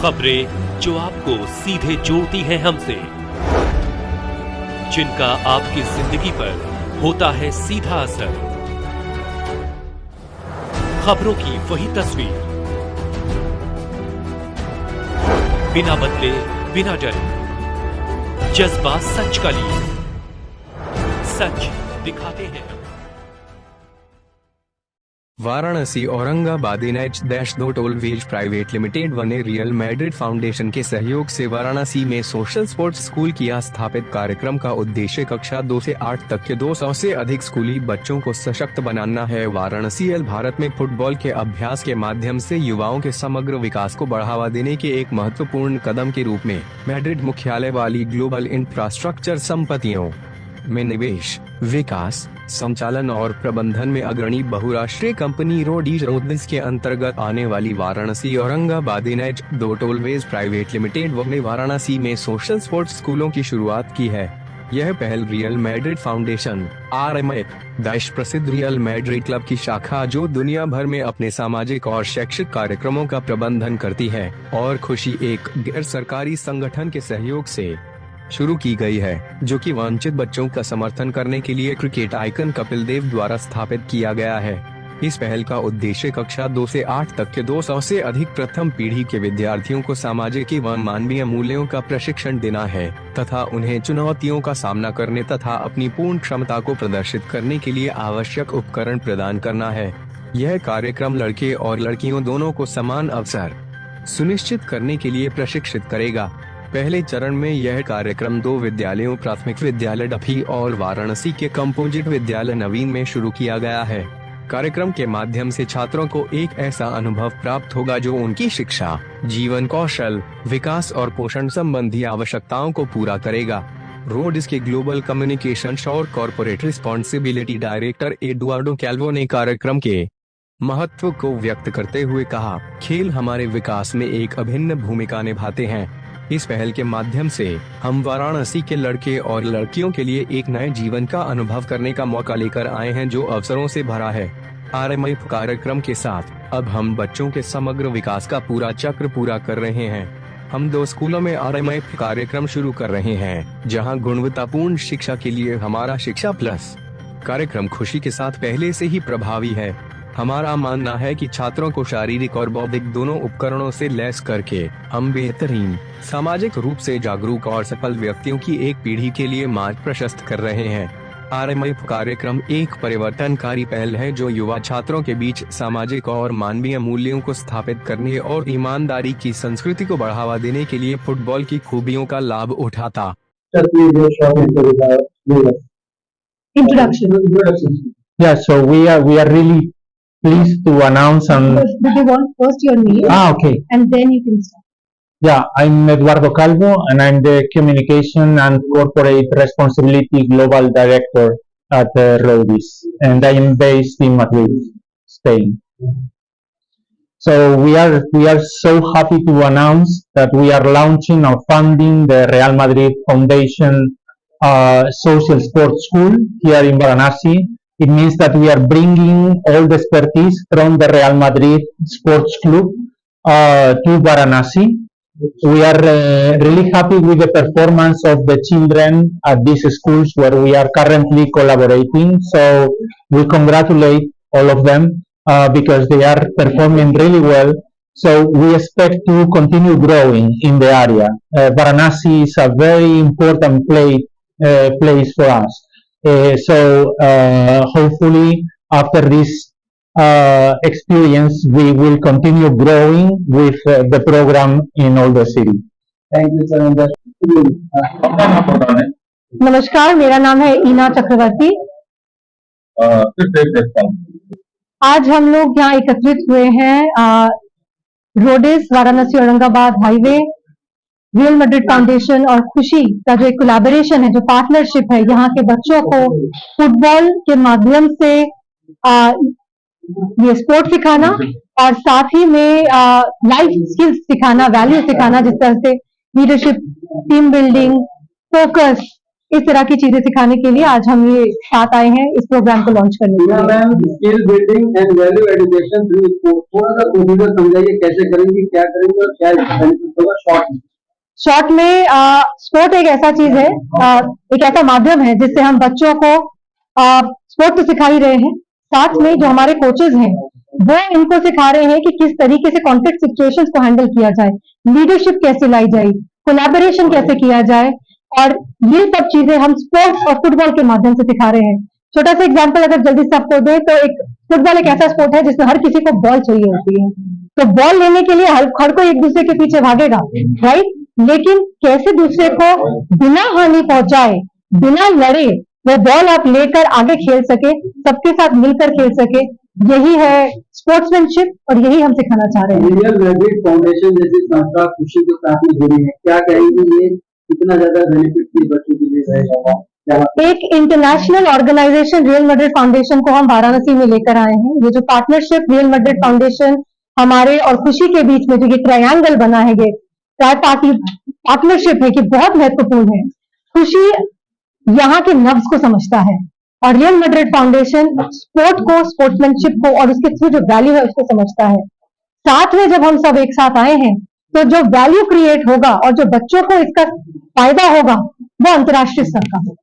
खबरें जो आपको सीधे जोड़ती हैं हमसे, जिनका आपकी जिंदगी पर होता है सीधा असर। खबरों की वही तस्वीर, बिना बदले बिना डरे, जज्बा सच का लिए, सच दिखाते हैं। Varanasi Aurangabad NH-2 tollways private limited व ने रियल मैड्रिड फाउंडेशन के सहयोग से वाराणसी में सोशल स्पोर्ट्स स्कूल किया स्थापित। कार्यक्रम का उद्देश्य कक्षा 2 से 8 तक के 200 से अधिक स्कूली बच्चों को सशक्त बनाना है। वाराणसी भारत में फुटबॉल के अभ्यास के माध्यम से युवाओं के समग्र विकास को बढ़ावा देने के एक महत्वपूर्ण कदम के रूप में मैड्रिड मुख्यालय वाली ग्लोबल इंफ्रास्ट्रक्चर संपत्तियों में निवेश, विकास, संचालन और प्रबंधन में अग्रणी बहुराष्ट्रीय कंपनी रोडीज के अंतर्गत आने वाली Varanasi Aurangabad NH-2 tollways private limited ने वाराणसी में सोशल स्पोर्ट्स स्कूलों की शुरुआत की है। यह पहल रियल मैड्रिड फाउंडेशन RMF, देश प्रसिद्ध रियल मैड्रिड क्लब की शाखा जो दुनिया भर में अपने सामाजिक और शैक्षिक कार्यक्रमों का प्रबंधन करती है, और खुशी एक गैर सरकारी संगठन के सहयोग से शुरू की गई है, जो कि वंचित बच्चों का समर्थन करने के लिए क्रिकेट आइकन कपिल देव द्वारा स्थापित किया गया है। इस पहल का उद्देश्य कक्षा 2 से 8 तक के 200 से अधिक प्रथम पीढ़ी के विद्यार्थियों को सामाजिक एवं मानवीय मूल्यों का प्रशिक्षण देना है तथा उन्हें चुनौतियों का सामना करने तथा अपनी पूर्ण क्षमता को प्रदर्शित करने के लिए आवश्यक उपकरण प्रदान करना है। यह कार्यक्रम लड़के और लड़कियों दोनों को समान अवसर सुनिश्चित करने के लिए प्रशिक्षित करेगा। पहले चरण में यह कार्यक्रम 2 विद्यालयों प्राथमिक विद्यालय डफी और वाराणसी के कंपोजिट विद्यालय नवीन में शुरू किया गया है। कार्यक्रम के माध्यम से छात्रों को एक ऐसा अनुभव प्राप्त होगा जो उनकी शिक्षा, जीवन कौशल, विकास और पोषण संबंधी आवश्यकताओं को पूरा करेगा। रोडीज के ग्लोबल कम्युनिकेशन और corporate responsibility director Eduardo Calvo ने कार्यक्रम के महत्व को व्यक्त करते हुए कहा, खेल हमारे विकास में एक अभिन्न भूमिका निभाते हैं। इस पहल के माध्यम से हम वाराणसी के लड़के और लड़कियों के लिए एक नए जीवन का अनुभव करने का मौका लेकर आए हैं जो अवसरों से भरा है। RMF कार्यक्रम के साथ अब हम बच्चों के समग्र विकास का पूरा चक्र पूरा कर रहे हैं। हम 2 स्कूलों में RMF कार्यक्रम शुरू कर रहे हैं, जहां गुणवत्तापूर्ण शिक्षा के लिए हमारा शिक्षा प्लस कार्यक्रम खुशी के साथ पहले से ही प्रभावी है। हमारा मानना है कि छात्रों को शारीरिक और बौद्धिक दोनों उपकरणों से लैस करके हम बेहतरीन, सामाजिक रूप से जागरूक और सफल व्यक्तियों की एक पीढ़ी के लिए मार्ग प्रशस्त कर रहे हैं। RMF कार्यक्रम एक परिवर्तनकारी पहल है जो युवा छात्रों के बीच सामाजिक और मानवीय मूल्यों को स्थापित करने और ईमानदारी की संस्कृति को बढ़ावा देने के लिए फुटबॉल की खूबियों का लाभ उठाता। Yeah, so we are really pleased to announce Do you want first your name? Okay. And then you can start. Yeah, I'm Eduardo Calvo and I'm the Communication and Corporate Responsibility Global Director at Roadis, and I am based in Madrid, Spain. So we are so happy to announce that we are launching or funding the Real Madrid Foundation Social Sports School here in Varanasi. It means that we are bringing all the expertise from the Real Madrid Sports Club to Varanasi. We are really happy with the performance of the children at these schools where we are currently collaborating. So we congratulate all of them because they are performing really well. So we expect to continue growing in the area. Varanasi is a very important place for us. So hopefully after this experience we will continue growing with the program in all the city. Thank you so much. नमस्कार, मेरा नाम है ईना चक्रवर्ती। आज हम लोग यहाँ एकत्रित हुए हैं Rhodes Varanasi Aurangabad highway, real Madrid foundation और खुशी का जो एक कोलैबोरेशन है, जो पार्टनरशिप है, यहाँ के बच्चों को फुटबॉल के माध्यम से ये स्पोर्ट सिखाना और साथ ही में लाइफ स्किल्स सिखाना, वैल्यू सिखाना, जिस तरह से लीडरशिप, टीम बिल्डिंग, फोकस, इस तरह की चीजें सिखाने के लिए आज हम ये साथ आए हैं इस प्रोग्राम को लॉन्च करने के लिए। Ma'am, skill building and value education through sport, थोड़ा सा प्रोसीजर समझाइए, कैसे करेंगे, क्या करेंगे और क्या बेनिफिट होगा शॉर्ट में। शॉर्ट में स्पोर्ट एक ऐसा चीज है, एक ऐसा माध्यम है जिससे हम बच्चों को स्पोर्ट तो सिखा ही रहे हैं, साथ में जो हमारे कोचेज हैं वो इनको सिखा रहे हैं कि किस तरीके से कॉन्फ्लिक्ट सिचुएशंस को हैंडल किया जाए, लीडरशिप कैसे लाई जाए, कोलैबोरेशन कैसे किया जाए, और ये सब चीजें हम स्पोर्ट्स और फुटबॉल के माध्यम से सिखा रहे हैं। छोटा सा एग्जांपल अगर जल्दी से आपको दे तो एक फुटबॉल एक ऐसा स्पोर्ट है जिसमें हर किसी को बॉल चाहिए होती है, तो बॉल लेने के लिए हर कोई एक दूसरे के पीछे भागेगा, राइट, लेकिन कैसे दूसरे को बिना हानि पहुंचाए, बिना लड़े वो बॉल आप लेकर आगे खेल सके, सबके साथ मिलकर खेल सके, यही है स्पोर्ट्समैनशिप और यही हम सिखाना चाह रहे हैं। रियल मैड्रिड फाउंडेशन जैसी संस्था खुशी के साथ में जुड़ी है, क्या कहेंगे ये कितना ज्यादा बेनिफिट की बच्चों के लिए रहेगा? एक international organisation real Madrid foundation को हम वाराणसी में लेकर आए हैं। ये जो पार्टनरशिप रियल मैड्रिड फाउंडेशन हमारे और खुशी के बीच में जो ये ट्रायंगल बना है, ये ट्राई पार्टी पार्टनरशिप है कि बहुत महत्वपूर्ण है। खुशी यहाँ के नब्ज को समझता है और रियल मैड्रिड फाउंडेशन स्पोर्ट को, स्पोर्ट्समैनशिप को और उसके थ्रू जो वैल्यू है उसको समझता है। साथ में जब हम सब एक साथ आए हैं तो जो वैल्यू क्रिएट होगा और जो बच्चों को इसका फायदा होगा वो अंतर्राष्ट्रीय स्तर का होगा।